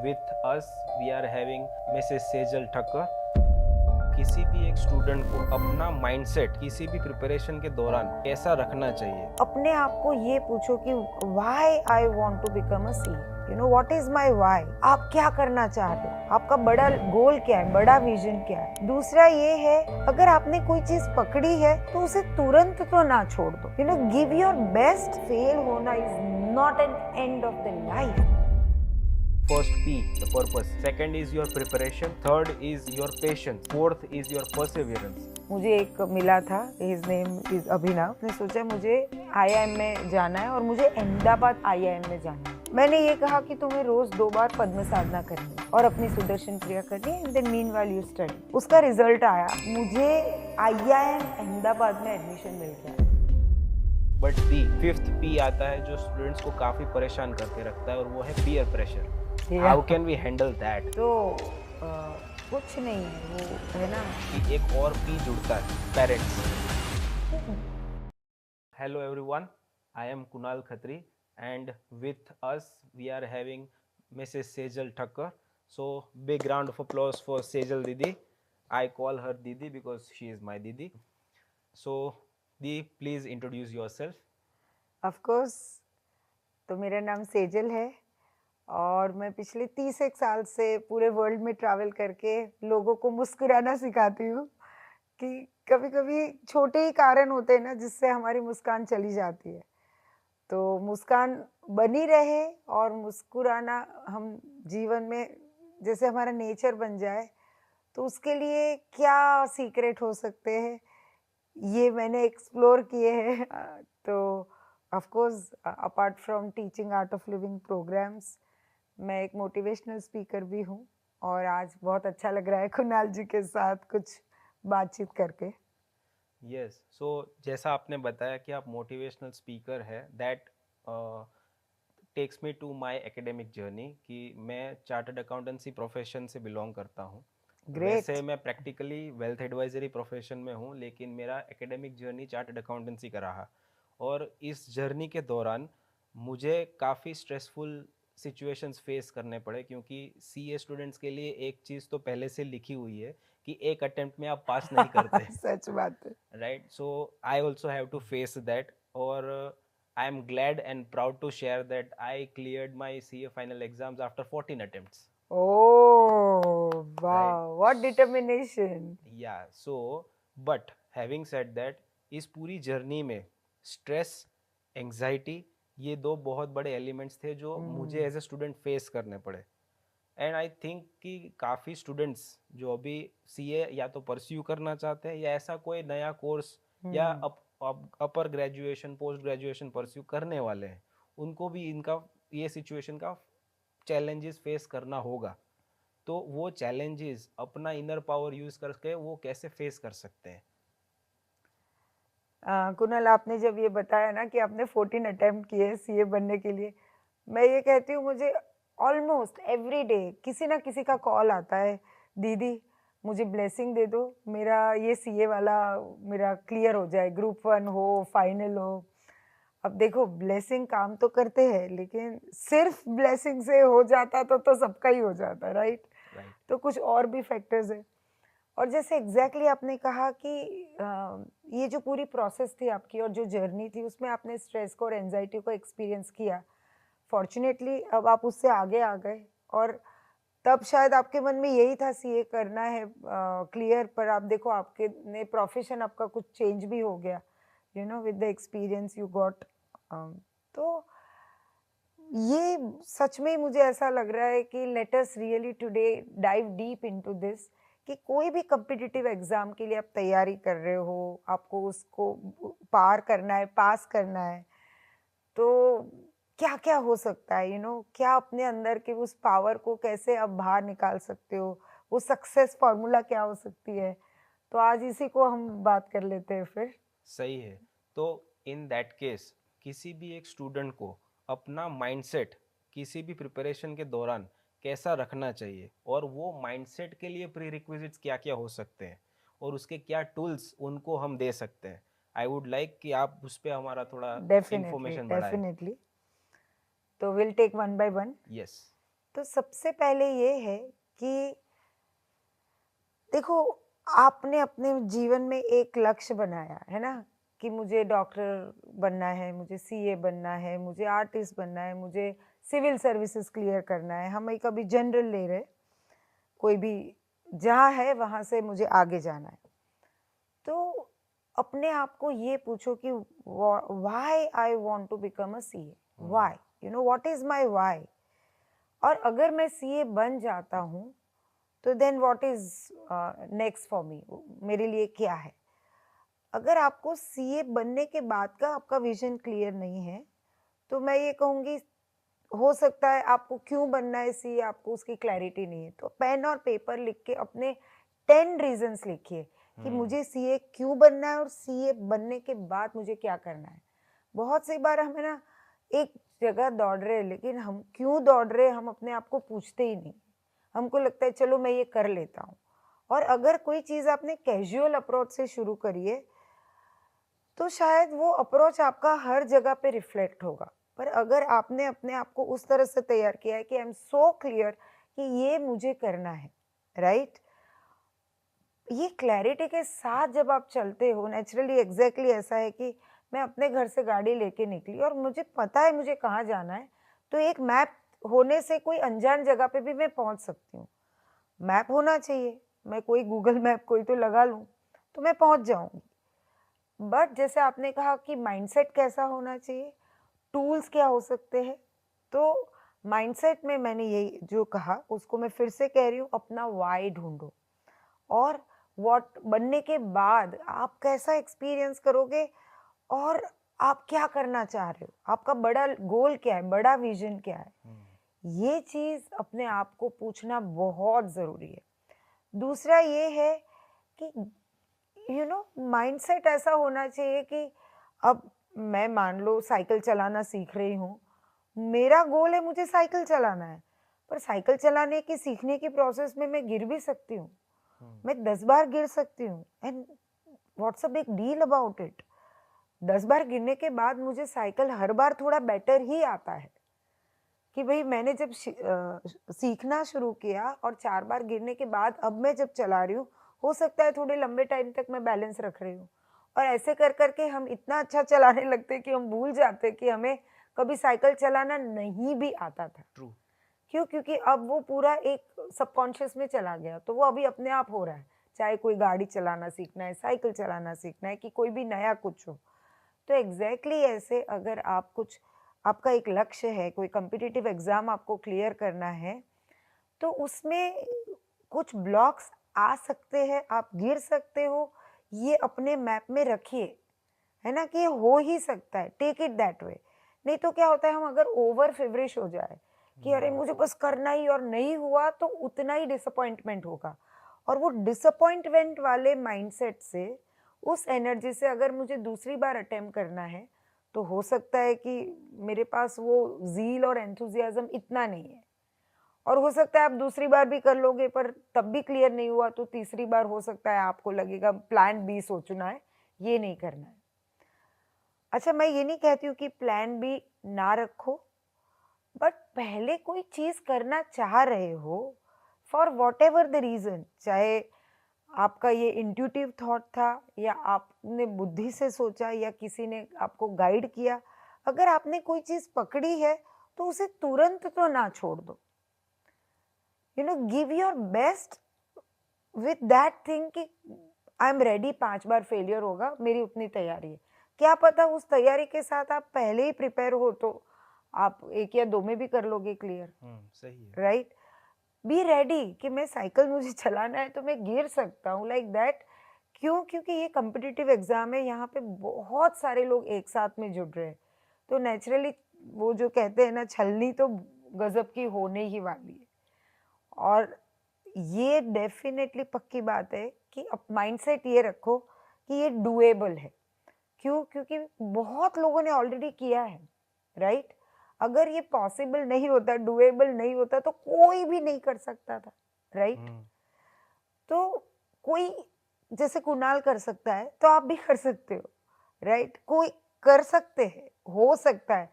with us we are having Mrs. Sejal Thakkar. किसी भी एक स्टूडेंट को अपना माइंडसेट किसी भी प्रिपरेशन के दौरान कैसा रखना चाहिए? अपने आप को ये पूछो कि why I want to become a C, you know what is my why. आप क्या करना चाहते हो, आपका बड़ा गोल क्या है, बड़ा विजन क्या है। दूसरा ये है, अगर आपने कोई चीज पकड़ी है तो उसे तुरंत तो ना छोड़ दो, you know give your best. Fail होना is not an end of the life. First P, the purpose. Second is your preparation. Third is your patience. Fourth is your perseverance. मुझे एक मिला था, हिज नेम इज अभिनव। उसने सोचा मुझे IIM में जाना है और मुझे अहमदाबाद आईआईएम में जाना है। मैंने ये कहा कि तुम्हें रोज 2 बार पद्म साधना करनी है और अपनी सुदर्शन क्रिया करनी है, देन मीनवाइल यू स्टडी। उसका रिजल्ट आया, मुझे आईआईएम अहमदाबाद में एडमिशन मिल गया। बट दी फिफ्थ पी आता है जो स्टूडेंट्स को काफी परेशान करके रखता है, और वो है peer pressure. How can we handle that? तो कुछ नहीं है, वो है ना कि एक और पी जुड़ता है, parents. Hello everyone, I am Kunal Khatri and with us we are having Mrs Sejal Thakkar. So big round of applause for Sejal दीदी। आई कॉल हर दीदी बिकॉज शी इज माय दीदी। सो दी, please introduce yourself. Of course, तो मेरा नाम सेजल है और मैं पिछले 30 साल से पूरे वर्ल्ड में ट्रैवल करके लोगों को मुस्कुराना सिखाती हूँ कि कभी कभी छोटे ही कारण होते हैं ना जिससे हमारी मुस्कान चली जाती है। तो मुस्कान बनी रहे और मुस्कुराना हम जीवन में जैसे हमारा नेचर बन जाए, तो उसके लिए क्या सीक्रेट हो सकते हैं ये मैंने एक्सप्लोर किए हैं। तो of course, apart from teaching Art of Living programs, मैं एक मोटिवेशनल स्पीकर भी हूँ और आज बहुत अच्छा लग रहा है कुणाल जी के साथ कुछ बातचीत करके। यस, सो जैसा आपने बताया कि आप मोटिवेशनल स्पीकर है, that takes me to my academic journey कि मैं चार्टर्ड अकाउंटेंसी प्रोफेशन से बिलोंग करता हूँ। ग्रेट। वैसे मैं प्रैक्टिकली वेल्थ एडवाइजरी प्रोफेशन में हूँ, लेकिन मेरा एकेडमिक जर्नी चार्टर्ड अकाउंटेंसी का रहा। और इस जर्नी के दौरान मुझे काफ़ी स्ट्रेसफुल सिचुएशंस फेस करने पड़े, क्योंकि सीए स्टूडेंट्स के लिए एक चीज़ तो पहले से लिखी हुई है कि एक अटेम्प्ट में आप पास नहीं करते। सच बात है। Right, so I also have to face that. और I am glad and proud to share that I cleared my CA final exams after 14 attempts. Oh right, वाह, what determination. Yeah so but having said that, इस पूरी journey में stress, anxiety, ये दो बहुत बड़े elements थे जो मुझे एज ए स्टूडेंट फेस करने पड़े। एंड आई थिंक कि काफ़ी स्टूडेंट्स जो अभी सीए या तो परस्यू करना चाहते हैं या ऐसा कोई नया कोर्स या अपर ग्रेजुएशन, पोस्ट ग्रेजुएशन परस्यू करने वाले हैं, उनको भी इनका ये सिचुएशन का चैलेंजेस फेस करना होगा। तो वो चैलेंजेस अपना इनर पावर यूज करके वो कैसे फेस कर सकते हैं? कुणाल, आपने जब ये बताया ना कि आपने 14 अटेम्प्ट किए सीए बनने के लिए, मैं ये कहती हूँ मुझे ऑलमोस्ट एवरी डे किसी ना किसी का कॉल आता है, दीदी मुझे ब्लेसिंग दे दो, मेरा ये सीए वाला मेरा क्लियर हो जाए, ग्रुप 1 हो, फाइनल हो। अब देखो, ब्लेसिंग काम तो करते हैं, लेकिन सिर्फ ब्लेसिंग से हो जाता तो सबका ही हो जाता, राइट। राइट। तो कुछ और भी फैक्टर्स है। और जैसे एग्जैक्टली आपने कहा कि ये जो पूरी प्रोसेस थी आपकी और जो जर्नी थी, उसमें आपने स्ट्रेस को और एंजाइटी को एक्सपीरियंस किया। फॉर्चुनेटली अब आप उससे आगे आ गए और तब शायद आपके मन में यही था सीए करना है क्लियर, पर आप देखो आपके ने प्रोफेशन आपका कुछ चेंज भी हो गया, you know with the experience you got. तो ये सच में मुझे ऐसा लग रहा है कि let us really today dive deep into this कि कोई भी कम्पिटिटिव एग्जाम के लिए आप तैयारी कर रहे हो, आपको उसको पार करना है, पास करना है, तो क्या क्या हो सकता है, यू नो क्या अपने अंदर के उस पावर को कैसे आप बाहर निकाल सकते हो, वो सक्सेस फॉर्मूला क्या हो सकती है। तो आज इसी को हम बात कर लेते हैं फिर। सही है। तो इन दैट केस किसी भी एक स्टूडेंट को अपना माइंडसेट किसी भी प्रिपरेशन के दौरान कैसा रखना चाहिए, और वो माइंडसेट के लिए प्री रिक्विजिट्स क्या क्या हो सकते हैं, और उसके क्या टूल्स उनको हम दे सकते हैं। आई वुड लाइक कि आप उस पर हमारा थोड़ा डेफिनेटली इंफॉर्मेशन बढ़ाएं। डेफिनेटली। तो will take one by one. Yes. तो सबसे पहले ये है कि देखो, आपने अपने जीवन में एक लक्ष्य बनाया है ना, कि मुझे डॉक्टर बनना है, मुझे सीए बनना है, मुझे आर्टिस्ट बनना है, मुझे सिविल सर्विसेज क्लियर करना है। हम एक अभी जनरल ले रहे, कोई भी जहाँ है वहाँ से मुझे आगे जाना है। तो अपने आप को ये पूछो कि why I want to become a CA, why, you know what is my why. और अगर मैं सीए बन जाता हूँ तो then what is next for me, मेरे लिए क्या है। अगर आपको सीए बनने के बाद का आपका विजन क्लियर नहीं है, तो मैं ये कहूँगी हो सकता है आपको क्यों बनना है सीए, आपको उसकी क्लैरिटी नहीं है। तो पेन और पेपर लिख के अपने 10 रीजंस लिखिए कि मुझे सीए क्यों बनना है और सीए बनने के बाद मुझे क्या करना है। बहुत सी बार हमें ना एक जगह दौड़ रहे हैं, लेकिन हम क्यों दौड़ रहे हैं हम अपने आप को पूछते ही नहीं। हमको लगता है चलो मैं ये कर लेता हूँ। और अगर कोई चीज़ आपने कैजुअल अप्रोच से शुरू करी है, तो शायद वो अप्रोच आपका हर जगह पे रिफ्लेक्ट होगा। पर अगर आपने अपने आप को उस तरह से तैयार किया है कि आई एम सो क्लियर कि ये मुझे करना है, राइट, ये क्लैरिटी के साथ जब आप चलते हो, नेचुरली एग्जैक्टली ऐसा है कि मैं अपने घर से गाड़ी लेके निकली और मुझे पता है मुझे कहाँ जाना है, तो एक मैप होने से कोई अनजान जगह पे भी मैं पहुंच सकती हूँ। मैप होना चाहिए, मैं कोई गूगल मैप कोई तो लगा लूँ, तो मैं पहुंच जाऊंगी। बट जैसे आपने कहा कि माइंडसेट कैसा होना चाहिए, टूल्स क्या हो सकते हैं, तो माइंडसेट में मैंने यही जो कहा उसको मैं फिर से कह रही हूँ, अपना वाई ढूंढो। और व्हाट बनने के बाद आप कैसा एक्सपीरियंस करोगे और आप क्या करना चाह रहे हो, आपका बड़ा गोल क्या है, बड़ा विजन क्या है, ये चीज अपने आप को पूछना बहुत जरूरी है। दूसरा ये है कि यू नो माइंडसेट ऐसा होना चाहिए कि अब मैं मान लो साइकिल चलाना सीख रही हूँ, मेरा गोल है मुझे साइकिल चलाना है, पर साइकिल चलाने की सीखने की प्रोसेस में मैं गिर भी सकती हूँ, मैं 10 बार गिर सकती हूँ, and what's a big deal about it. 10 बार गिरने के बाद मुझे साइकिल हर बार थोड़ा बेटर ही आता है कि भाई मैंने जब सीखना शुरू किया और 4 बार गिरने के बाद अब मैं जब चला रही हूँ, हो सकता है थोड़े लंबे टाइम तक मैं बैलेंस रख रही हूँ। और ऐसे कर करके हम इतना अच्छा चलाने लगते हैं कि हम भूल जाते हैं कि हमें कभी साइकिल चलाना नहीं भी आता था। ट्रू। क्यों? क्योंकि अब वो पूरा एक सबकॉन्शियस में चला गया, तो वो अभी अपने आप हो रहा है। चाहे कोई गाड़ी चलाना सीखना है, साइकिल चलाना सीखना है, कि कोई भी नया कुछ हो। तो एग्जैक्टली ऐसे अगर आप कुछ, आपका एक लक्ष्य है, कोई कॉम्पिटिटिव एग्जाम आपको क्लियर करना है, तो उसमें कुछ ब्लॉक्स आ सकते हैं, आप गिर सकते हो, ये अपने मैप में रखिए, है ना, कि ये हो ही सकता है, टेक इट दैट वे। नहीं तो क्या होता है, हम अगर ओवर फेवरिश हो जाए कि अरे मुझे बस करना ही, और नहीं हुआ तो उतना ही डिसअपॉइंटमेंट होगा। और वो डिसअपॉइंटमेंट वाले माइंडसेट से, उस एनर्जी से अगर मुझे दूसरी बार अटेम्प्ट करना है, तो हो सकता है कि मेरे पास वो ज़ील और एंथुसियाज्म इतना नहीं है। और हो सकता है आप दूसरी बार भी कर लोगे पर तब भी क्लियर नहीं हुआ, तो तीसरी बार हो सकता है आपको लगेगा प्लान बी सोचना है, ये नहीं करना है। अच्छा, मैं ये नहीं कहती हूँ कि प्लान बी ना रखो, बट पहले कोई चीज करना चाह रहे हो, for whatever the reason, चाहे आपका ये इंट्यूटिव थॉट था या आपने बुद्धि से सोचा या किसी ने आपको गाइड किया, अगर आपने कोई चीज पकड़ी है तो उसे तुरंत तो ना छोड़ दो। You know, give your best with that thing कि आई एम रेडी, 5 बार फेलियर होगा, मेरी उतनी तैयारी है। क्या पता उस तैयारी के साथ आप पहले ही प्रिपेयर हो तो आप 1 या 2 में भी कर लोगे क्लियर, सही है। राइट। बी रेडी कि मैं साइकिल मुझे चलाना है तो मैं गिर सकता हूँ, लाइक दैट। क्यों? क्योंकि ये कॉम्पिटिटिव एग्जाम है, यहाँ पे बहुत सारे लोग एक साथ में जुड़ रहे हैं, तो नेचुरली वो जो कहते हैं ना, छलनी तो गजब की होने ही वाली है। और ये डेफिनेटली पक्की बात है कि अब माइंडसेट ये रखो कि ये डुएबल है। क्यों? क्योंकि बहुत लोगों ने ऑलरेडी किया है, राइट। अगर ये पॉसिबल नहीं होता, डुएबल नहीं होता, तो कोई भी नहीं कर सकता था, राइट। तो कोई, जैसे कुणाल कर सकता है तो आप भी कर सकते हो, राइट। कोई कर सकते हैं, हो सकता है।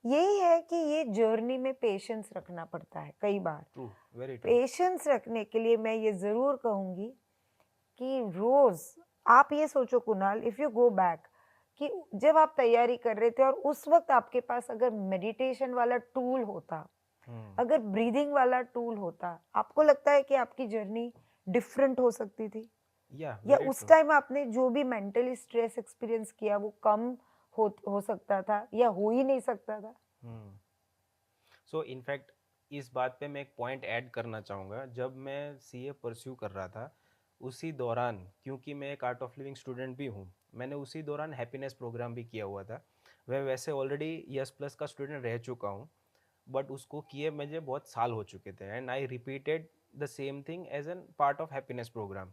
यही है कि ये जर्नी में पेशेंस रखना पड़ता है कई बार। True, very true. पेशेंस रखने के लिए मैं ये ज़रूर कहूँगी कि रोज़ आप ये सोचो Kunal, if you go back कि जब आप तैयारी कर रहे थे और उस वक़्त आपके पास अगर मेडिटेशन वाला टूल होता, हम्म। अगर ब्रीदिंग वाला टूल होता, आपको लगता है कि आपकी जर्नी डिफरेंट हो सकती थी? या या वेरी उस ट्रू। टाइम आपने जो भी मेंटली स्ट्रेस एक्सपीरियंस किया वो कम हो सकता था या हो ही नहीं सकता था? हम्म। सो इनफैक्ट इस बात पे मैं एक पॉइंट ऐड करना चाहूँगा। जब मैं सीए परस्यू कर रहा था, उसी दौरान, क्योंकि मैं एक आर्ट ऑफ लिविंग स्टूडेंट भी हूँ, मैंने उसी दौरान हैप्पीनेस प्रोग्राम भी किया हुआ था। मैं वैसे ऑलरेडी यस प्लस का स्टूडेंट रह चुका हूँ, बट उसको किए मुझे बहुत साल हो चुके थे, and I repeated the same thing as an part of happiness program.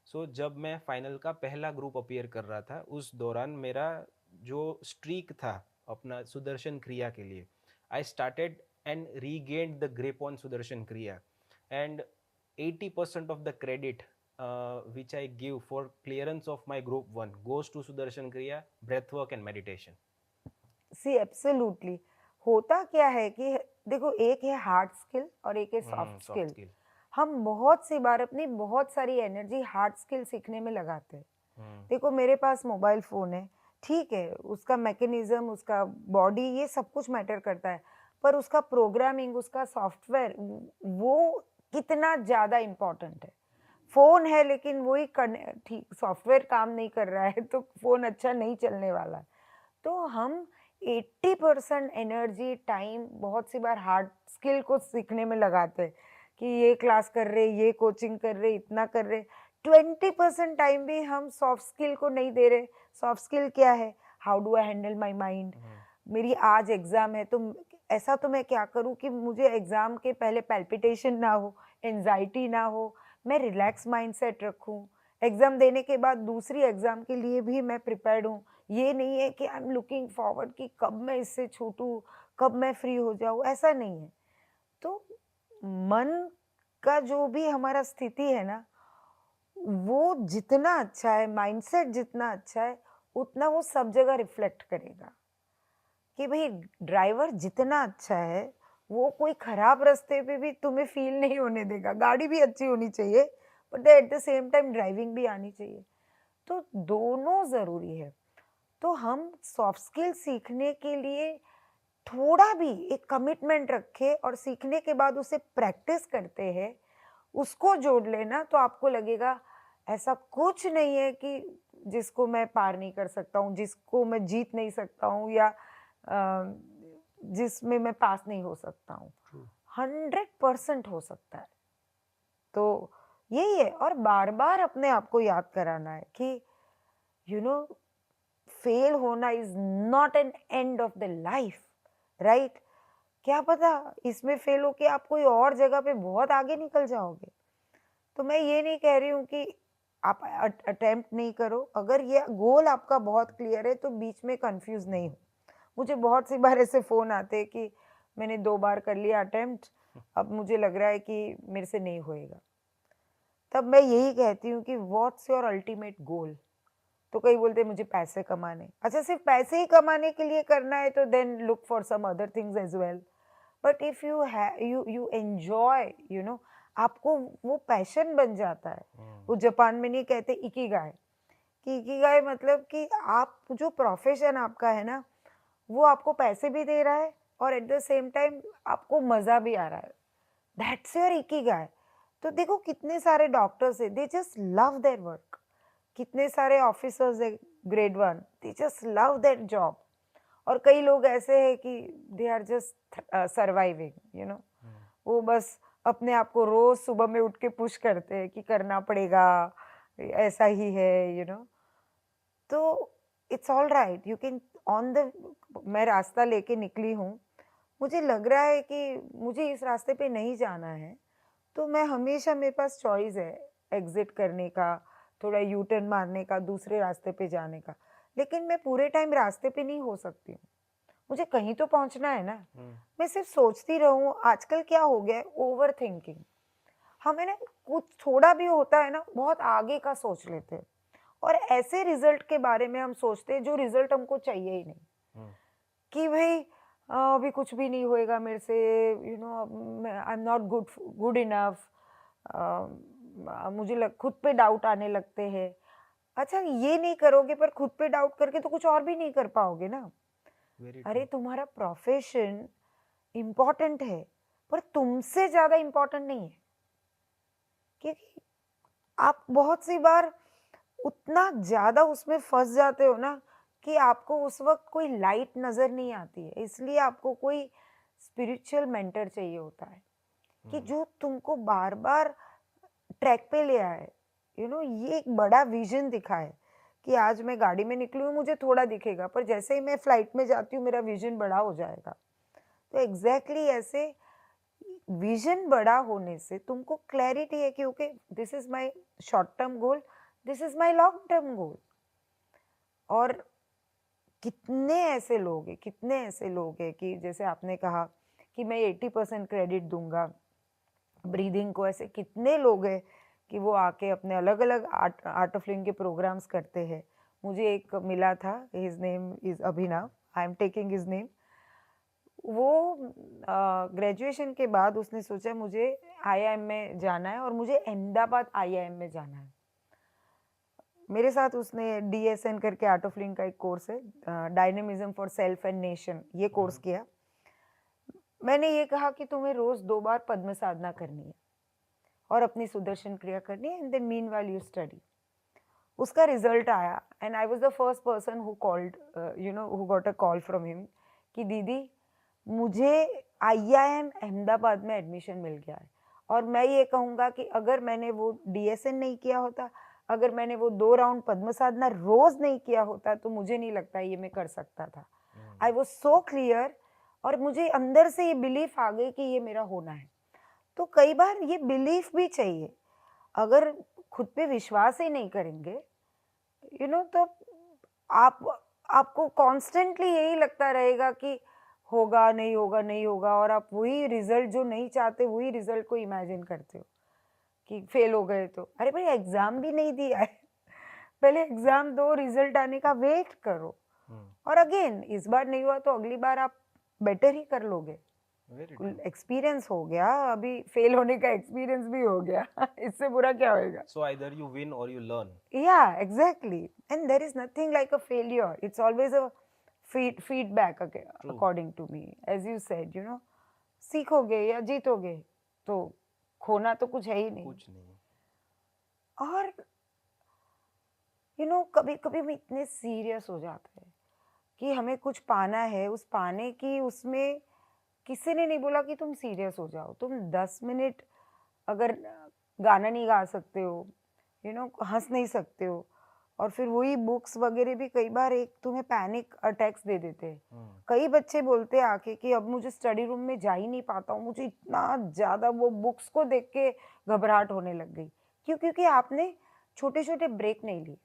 सो जब मैं फाइनल का पहला ग्रुप अपीयर कर रहा था, उस दौरान मेरा जो स्ट्रीक था अपना सुदर्शन क्रिया के लिए, I started and regained the grip on Sudarshan क्रिया, and 80% of the credit which I give for clearance of my group 1 goes to Sudarshan Kriya, breathwork and meditation. See absolutely. होता क्या है कि देखो, एक है हार्ड स्किल और एक है सॉफ्ट Soft स्किल। skill. हम बहुत सी बार अपनी बहुत सारी एनर्जी हार्ड स्किल सीखने में लगाते हैं। Hmm. देखो, मेरे पास मोबाइल फ़ोन है, ठीक है, उसका मैकेनिज़्म, उसका बॉडी, ये सब कुछ मैटर करता है, पर उसका प्रोग्रामिंग, उसका सॉफ्टवेयर वो कितना ज़्यादा इम्पोर्टेंट है। फ़ोन है लेकिन वही कने ठीक सॉफ्टवेयर काम नहीं कर रहा है तो फ़ोन अच्छा नहीं चलने वाला है। तो हम 80% एनर्जी, टाइम बहुत सी बार हार्ड स्किल को सीखने में लगाते हैं कि ये क्लास कर रहे, ये कोचिंग कर रहे, इतना कर रहे। 20% टाइम भी हम सॉफ्ट स्किल को नहीं दे रहे। सॉफ्ट स्किल क्या है? How do I handle my mind? Hmm. मेरी आज एग्ज़ाम है तो ऐसा तो मैं क्या करूँ कि मुझे एग्ज़ाम के पहले पैल्पिटेशन ना हो, एंग्ज़ायटी ना हो, मैं रिलैक्स माइंडसेट रखूँ। एग्ज़ाम देने के बाद दूसरी एग्ज़ाम के लिए भी मैं प्रिपेयर्ड हूँ। ये नहीं है कि आई एम लुकिंग फॉरवर्ड कि कब मैं इससे छूटूँ, कब मैं फ्री हो जाऊँ, ऐसा नहीं है। तो मन का जो भी हमारा स्थिति है ना, वो जितना अच्छा है, माइंडसेट जितना अच्छा है, उतना वो सब जगह रिफ्लेक्ट करेगा। कि भई ड्राइवर जितना अच्छा है, वो कोई खराब रास्ते पे भी तुम्हें फ़ील नहीं होने देगा। गाड़ी भी अच्छी होनी चाहिए, but at the same time driving भी आनी चाहिए। तो दोनों ज़रूरी है। तो हम सॉफ्ट स्किल सीखने के लिए थोड़ा भी एक कमिटमेंट रखें और सीखने के बाद उसे प्रैक्टिस करते हैं, उसको जोड़ लेना तो आपको लगेगा ऐसा कुछ नहीं है कि जिसको मैं पार नहीं कर सकता हूँ, जिसको मैं जीत नहीं सकता हूँ या जिसमें मैं पास नहीं हो सकता हूँ। True. 100% हो सकता है। तो यही है, और बार-बार अपने आप को याद कराना है कि यू नो फेल होना is not an end of the life, right? क्या पता इसमें फेल होके आप कोई और जगह पे बहुत आगे निकल जाओगे। तो मैं ये नहीं कह रही हूँ कि आप अटेम्प्ट नहीं करो, अगर ये गोल आपका बहुत क्लियर है तो बीच में कंफ्यूज नहीं हो। मुझे बहुत सी बार ऐसे फ़ोन आते हैं कि मैंने 2 बार कर लिया अटेम्प्ट, अब मुझे लग रहा है कि मेरे से नहीं होएगा। तब मैं यही कहती हूँ कि व्हाट्स योर अल्टीमेट गोल? तो कई बोलते हैं मुझे पैसे कमाने। अच्छा, सिर्फ़ पैसे ही कमाने के लिए करना है तो then look for some other things as well. But if you enjoy, आपको वो पैशन बन जाता है। Hmm. वो जापान में नहीं कहते इकिगाई, कि इकिगाई मतलब कि आप जो प्रोफेशन आपका है ना, वो आपको पैसे भी दे रहा है और एट द सेम टाइम आपको मज़ा भी आ रहा है। That's your ikigai. तो देखो कितने सारे डॉक्टर्स है, they just love their work. कितने सारे ऑफिसर्स है, grade one, they just love that job. और कई लोग ऐसे हैं कि they are just surviving, Hmm. वो बस अपने आप को रोज सुबह में उठ के पुश करते हैं कि करना पड़ेगा, ऐसा ही है, तो it's all right, you can on the मैं रास्ता लेके निकली हूँ, मुझे लग रहा है कि मुझे इस रास्ते पे नहीं जाना है, तो मैं हमेशा, मेरे पास चॉइस है एग्जिट करने का, थोड़ा यू टर्न मारने का, दूसरे रास्ते पे जाने का। लेकिन मैं पूरे टाइम रास्ते पे नहीं हो सकती हूँ, मुझे कहीं तो पहुँचना है ना। Hmm. मैं सिर्फ सोचती रहूँ, आजकल क्या हो गया है, ओवर थिंकिंग। हमें ना कुछ थोड़ा भी होता है ना, बहुत आगे का सोच लेते हैं और ऐसे रिजल्ट के बारे में हम सोचते हैं जो रिजल्ट हमको चाहिए ही नहीं। Hmm. कि भई अभी कुछ भी नहीं होएगा मेरे से, you know I am not good enough, मुझे खुद पे डाउट आने लगते हैं। अच्छा, ये नहीं करोगे पर खुद पे डाउट करके तो कुछ और भी नहीं कर पाओगे ना। वेरी अरे ट्रू। तुम्हारा प्रोफेशन इम्पोर्टेंट है पर तुमसे ज़्यादा इम्पोर्टेंट नहीं है, क्योंकि आप बहुत सी बार उतना ज़्यादा उसमें फँस जाते हो ना कि आपको उस वक़्त कोई लाइट नज़र नहीं आती है। इसलिए आपको कोई स्पिरिचुअल मेंटर चाहिए होता है कि जो तुमको बार-बार ट्रैक पे ले आए। यू नो ये एक बड़ा विज़न दिखाए कि आज मैं गाड़ी में निकली हूँ, मुझे थोड़ा दिखेगा, पर जैसे ही मैं फ्लाइट में जाती हूँ मेरा विज़न बड़ा हो जाएगा। तो एग्ज़ैक्टली ऐसे विज़न बड़ा होने से तुमको क्लैरिटी है कि okay this is my short term goal, this is my long term goal. और कितने ऐसे लोग हैं कि जैसे आपने कहा कि मैं 80% क्रेडिट दूँगा ब्रीदिंग को, ऐसे कितने लोग हैं कि वो आके अपने अलग-अलग आर्ट ऑफ लिविंग के प्रोग्राम्स करते हैं। मुझे एक मिला था, his name is Abhinav, I am taking his name. वो ग्रेजुएशन के बाद उसने सोचा मुझे आईआईएम में जाना है और मुझे अहमदाबाद आईआईएम में जाना है। मेरे साथ उसने डीएसएन करके आर्ट ऑफ लिविंग का एक कोर्स है, dynamism for self and nation, ये कोर्स किया। मैंने ये कहा कि तुम्हें रोज 2 बार पद्म साधना करनी है और अपनी सुदर्शन क्रिया करनी है, and then meanwhile you study. उसका रिजल्ट आया and I was the first person who called, you know who got a call from him कि दीदी मुझे आईआईएम अहमदाबाद में एडमिशन मिल गया है। और मैं ये कहूँगा कि अगर मैंने वो डीएसएन नहीं किया होता, अगर मैंने वो 2 राउंड पद्म साधना रोज़ नहीं किया होता, तो मुझे नहीं लगता ये मैं कर सकता था। आई वाज़ सो क्लियर और मुझे अंदर से ये बिलीफ आ गई कि ये मेरा होना है। तो कई बार ये बिलीफ भी चाहिए। अगर खुद पे विश्वास ही नहीं करेंगे, यू नो तो आप आपको कॉन्स्टेंटली यही लगता रहेगा कि होगा, नहीं होगा, नहीं होगा, और आप वही रिज़ल्ट जो नहीं चाहते, वही रिज़ल्ट को इमेजिन करते हो कि फेल हो गए तो। अरे भाई एग्ज़ाम भी नहीं दिया है, पहले एग्ज़ाम दो, रिज़ल्ट आने का वेट करो। और अगेन इस बार नहीं हुआ तो अगली बार आप बेटर ही कर लोगे। वेरी कुल ट्रू। एक्सपीरियंस हो गया, अभी फेल होने का एक्सपीरियंस भी हो गया। इससे बुरा क्या होएगा? सो आइदर यू विन और you learn. Yeah, exactly. And there is nothing like a failure. It's always a feedback, true. according to me. As you said, you know, सीखोगे या जीतोगे तो खोना तो कुछ है ही नहीं। कुछ नहीं। और यू नो कभी-कभी हम इतने सीरियस हो जाते हैं कि हमें कुछ पाना है, उस पाने की उसमें किसी ने नहीं बोला कि तुम सीरियस हो जाओ। तुम 10 मिनट अगर गाना नहीं गा सकते हो, यू नो हँस नहीं सकते हो, और फिर वही बुक्स वगैरह भी कई बार एक तुम्हें पैनिक अटैक्स दे देते हैं। कई बच्चे बोलते हैं आके कि अब मुझे स्टडी रूम में जा ही नहीं पाता हूँ, मुझे इतना ज़्यादा वो बुक्स को देख के घबराहट होने लग गई। क्यों? क्योंकि आपने छोटे-छोटे ब्रेक नहीं लिए।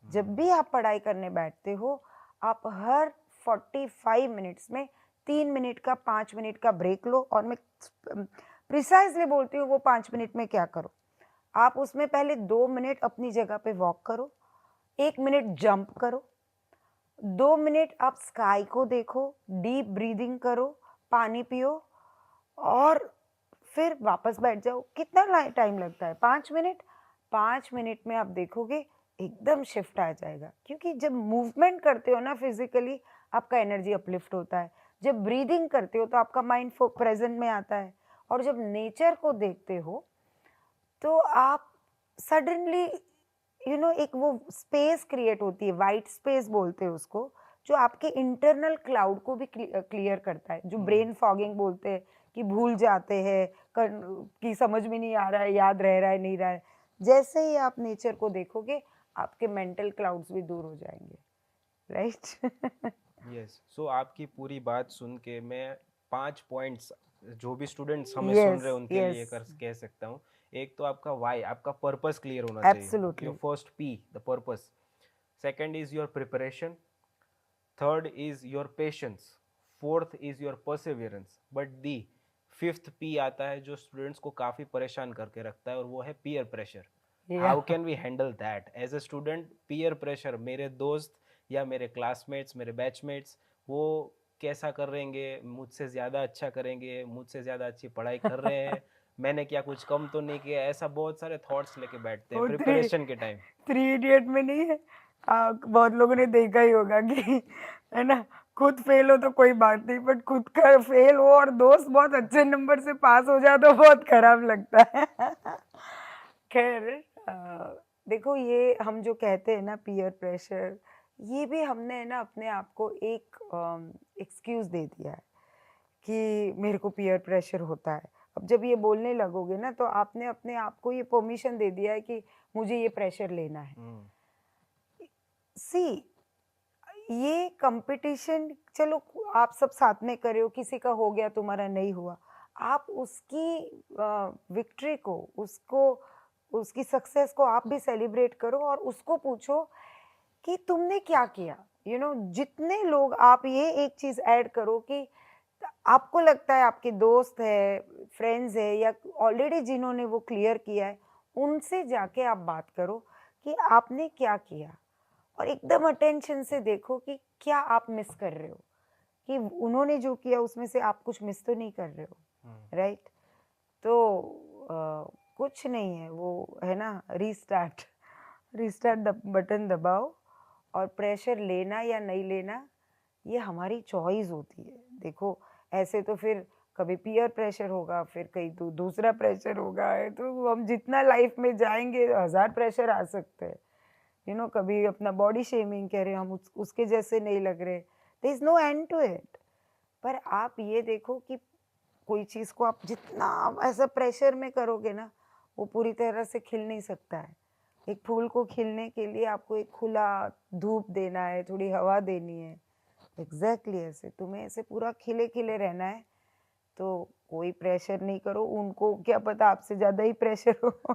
जब भी आप पढ़ाई करने बैठते हो, आप हर 45 मिनट्स में 3 मिनट का, 5 मिनट का ब्रेक लो, और मैं प्रिसाइज़ली बोलती हूँ वो 5 मिनट में क्या करो। आप उसमें पहले 2 मिनट अपनी जगह पे वॉक करो, 1 मिनट जंप करो, 2 मिनट आप स्काई को देखो, डीप ब्रीदिंग करो, पानी पियो और फिर वापस बैठ जाओ। कितना टाइम लगता है? 5 मिनट। 5 मिनट में आप देखोगे एकदम शिफ्ट आ जाएगा, क्योंकि जब मूवमेंट करते हो ना फिजिकली, आपका एनर्जी अपलिफ्ट होता है। जब ब्रीदिंग करते हो तो आपका माइंड प्रेजेंट में आता है, और जब नेचर को देखते हो तो आप सडनली यू नो एक वो स्पेस क्रिएट होती है, वाइट स्पेस बोलते हैं उसको, जो आपके इंटरनल क्लाउड को भी क्लियर करता है, जो ब्रेन फॉगिंग बोलते हैं कि भूल जाते हैं, कि समझ में नहीं आ रहा है, याद रह रहा है, नहीं रहा है। जैसे ही आप नेचर को देखोगे, आपके मेंटल क्लाउड्स भी दूर हो जाएंगे, राइट? यस। सो आपकी पूरी बात सुन के मैं 5 पॉइंट्स जो भी स्टूडेंट्स हमें सुन यस, रहे हैं उनके लिए यस, कर कह सकता हूँ। एक तो आपका वाई, आपका पर्पस क्लियर होना चाहिए। Your absolutely. First P, the purpose. Second is your preparation. Third is your patience. Fourth is your Perseverance. But the fifth P आता है जो स्टूडेंट्स को काफ़ी परेशान करके रखता है, और वो है पीयर प्रेशर। या how can we handle that as a student? Peer pressure, मेरे दोस्त या मेरे क्लासमेट्स, मेरे बैचमेट्स, वो कैसा करेंगे, मुझसे ज़्यादा अच्छा करेंगे, मुझसे ज़्यादा अच्छी पढ़ाई कर रहे हैं, मैंने क्या कुछ कम तो नहीं किया, ऐसा बहुत सारे थॉट्स लेके बैठते हैं वो थ्री प्रिपरेशन के टाइम। थ्री इडियट में नहीं है, बहुत लोगों ने देखा ही होगा कि है ना, खुद फेल हो तो कोई बात नहीं, बट खुद का फेल हो और दोस्त बहुत अच्छे नंबर से पास हो जाए तो बहुत खराब लगता है। खैर, देखो ये हम जो कहते हैं ना पीयर प्रेशर, ये भी हमने है ना अपने आप को एक एक्सक्यूज दे दिया है कि मेरे को पीयर प्रेशर होता है। अब जब ये बोलने लगोगे ना तो आपने अपने आप को ये परमिशन दे दिया है कि मुझे ये प्रेशर लेना है। सी, ये कंपटीशन, चलो आप सब साथ में कर रहे हो, किसी का हो गया तुम्हारा नहीं हुआ, आप उसकी विक्ट्री को, उसको, उसकी सक्सेस को आप भी सेलिब्रेट करो और उसको पूछो कि तुमने क्या किया। यू नो, जितने लोग, आप ये एक चीज ऐड करो कि आपको लगता है आपके दोस्त है, फ्रेंड्स है, या ऑलरेडी जिन्होंने वो क्लियर किया है, उनसे जाके आप बात करो कि आपने क्या किया, और एकदम अटेंशन से देखो कि क्या आप मिस कर रहे हो, कि उन्होंने जो किया उसमें से आप कुछ मिस तो नहीं कर रहे हो, राइट? तो कुछ नहीं है, वो है ना, रीस्टार्ट, रीस्टार्ट बटन दबाओ, और प्रेशर लेना या नहीं लेना ये हमारी चॉइस होती है। देखो, ऐसे तो फिर कभी पीयर प्रेशर होगा, फिर कहीं तो दूसरा प्रेशर होगा, है तो हम जितना लाइफ में जाएंगे 1000 प्रेशर आ सकते हैं। यू नो, कभी अपना बॉडी शेमिंग कह रहे हैं, हम उसके जैसे नहीं लग रहे, there is no end to it. पर आप ये देखो कि कोई चीज़ को आप जितना ऐसा प्रेशर में करोगे ना, वो पूरी तरह से खिल नहीं सकता है। एक फूल को खिलने के लिए आपको एक खुला धूप देना है, थोड़ी हवा देनी है। एग्जैक्टली ऐसे तुम्हें ऐसे पूरा खिले खिले रहना है, तो कोई प्रेशर नहीं करो। उनको क्या पता आपसे ज़्यादा ही प्रेशर हो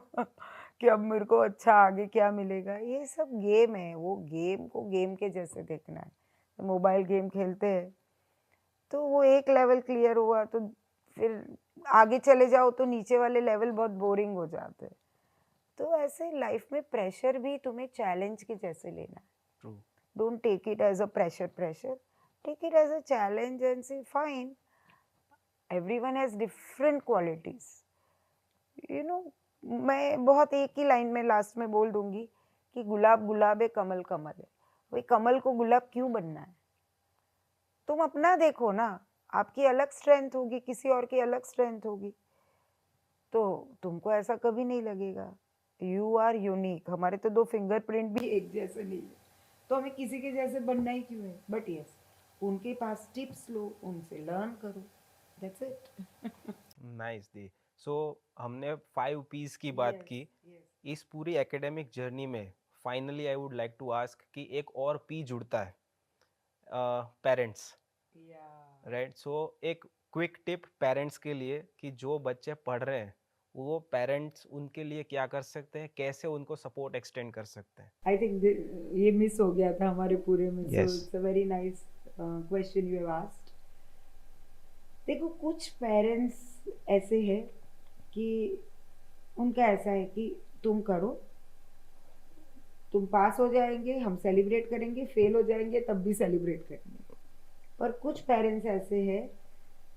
कि अब मेरे को अच्छा आगे क्या मिलेगा। ये सब गेम है, वो गेम को गेम के जैसे देखना है। तो मोबाइल गेम खेलते हैं तो वो एक लेवल क्लियर हुआ तो फिर आगे चले जाओ तो नीचे वाले लेवल बहुत बोरिंग हो जाते हैं। तो ऐसे लाइफ में प्रेशर भी तुम्हें चैलेंज के जैसे लेना है। True. Don't take it as a pressure, take it as a challenge and see fine, everyone has different qualities. You know, मैं बहुत एक ही लाइन में लास्ट में बोल दूंगी कि गुलाब गुलाब है, कमल कमल है। भाई, कमल को गुलाब क्यों बनना है? तुम अपना देखो ना, आपकी अलग स्ट्रेंथ होगी, किसी और की अलग स्ट्रेंथ होगी, तो तुमको ऐसा कभी नहीं लगेगा। You are unique. हमारे तो 2 फिंगरप्रिंट भी एक जैसे नहीं है, तो हमें किसी के जैसे बनना ही क्यों है? बट यस, उनके पास टिप्स लो, उनसे लर्न करो, दैट्स इट। नाइस दी। सो हमने 5 पीस की बात यस, की। यस, इस पूरी एकेडमिक जर्नी में finally I would like to ask कि एक और पी जुड़ता है, पेरेंट्स, या, राइट? सो एक क्विक टिप पेरेंट्स के लिए कि जो बच्चे पढ़ रहे हैं, वो पेरेंट्स उनके लिए क्या कर सकते हैं, कैसे उनको सपोर्ट एक्सटेंड कर सकते हैं? आई थिंक ये मिस हो गया था हमारे पूरे में, so yes. It's a very nice question you have asked. देखो, कुछ पेरेंट्स ऐसे हैं कि उनका ऐसा है कि तुम करो, तुम पास हो जाएंगे हम सेलिब्रेट करेंगे, फेल हो जाएंगे तब भी सेलिब्रेट करेंगे। पर कुछ पेरेंट्स ऐसे हैं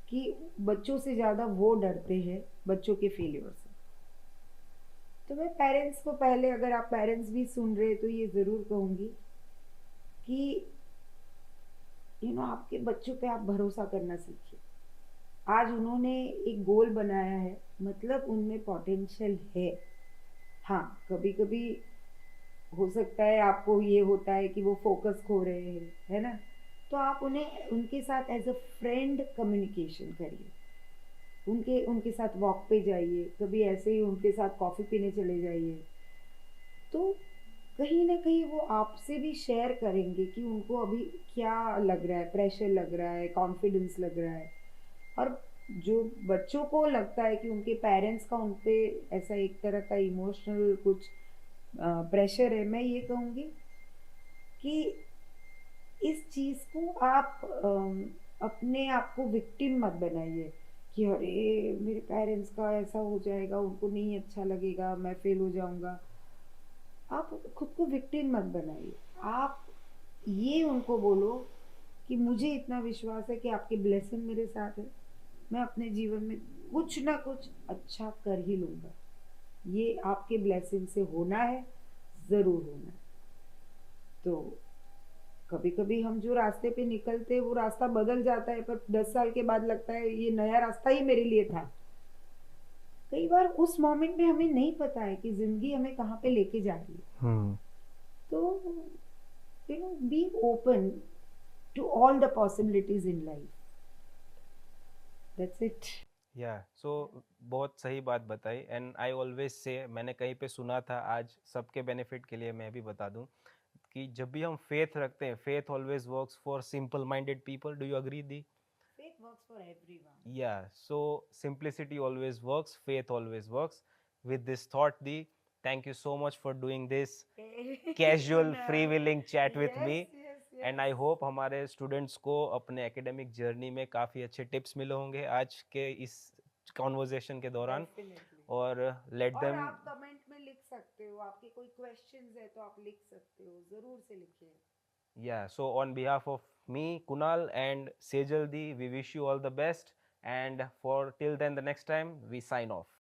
कि बच्चों से ज़्यादा वो डरते हैं बच्चों के फेलियर से। तो मैं पेरेंट्स को, पहले अगर आप पेरेंट्स भी सुन रहे तो ये ज़रूर कहूँगी कि आपके बच्चों पे आप भरोसा करना सीखिए। आज उन्होंने एक गोल बनाया है, मतलब उनमें पोटेंशियल है। हाँ, कभी कभी हो सकता है आपको ये होता है कि वो फोकस खो रहे हैं, है ना, तो आप उन्हें उनके साथ एज अ फ्रेंड कम्युनिकेशन करिए। उनके उनके साथ वॉक पे जाइए, कभी ऐसे ही उनके साथ कॉफ़ी पीने चले जाइए, तो कहीं ना कहीं वो आपसे भी शेयर करेंगे कि उनको अभी क्या लग रहा है, प्रेशर लग रहा है, कॉन्फिडेंस लग रहा है। और जो बच्चों को लगता है कि उनके पेरेंट्स का उन पे ऐसा एक तरह का इमोशनल कुछ प्रेशर है, मैं ये कहूँगी कि इस चीज़ को आप अपने आप को विक्टिम मत बनाइए कि अरे मेरे पेरेंट्स का ऐसा हो जाएगा, उनको नहीं अच्छा लगेगा, मैं फेल हो जाऊंगा। आप खुद को विक्टिम मत बनाइए। आप ये उनको बोलो कि मुझे इतना विश्वास है कि आपकी ब्लेसिंग मेरे साथ है, मैं अपने जीवन में कुछ ना कुछ अच्छा कर ही लूँगा। ये आपके ब्लेसिंग से होना है, ज़रूर होना है। तो कभी कभी हम जो रास्ते पे निकलते हैं वो रास्ता बदल जाता है, पर 10 साल के बाद लगता है ये नया रास्ता ही मेरे लिए था। कई बार उस मोमेंट में हमें नहीं पता है कि जिंदगी हमें कहाँ पे लेके जा रही है। तो be open to all the possibilities in life, that's it. या सो बहुत सही बात बताई। एंड आई ऑलवेज से, मैंने कहीं पे सुना था, आज सबके बेनिफिट के लिए मैं भी बता दूं कि जब भी हम फेथ रखते हैं, faith always works for simple minded people. Do you agree the? Faith works for everyone. Yeah, so simplicity always works, faith always works. With this thought, Di, thank you so much for doing this casual, Kunal. freewheeling chat with Yes, me. yes, and yes. I hope हमारे students को अपने academic journey में काफ़ी अच्छे tips मिले होंगे आज के इस कॉन्वर्जेशन के दौरान। डेफिनेटली। और लेट और देम, आप कमेंट में लिख सकते हो, आपके कोई क्वेश्चंस है तो आप लिख सकते हो, जरूर से लिखिए। yeah, so on behalf of me, Kunal, and Sejal Di, we wish you all the best. And for till then, the next time, we sign off.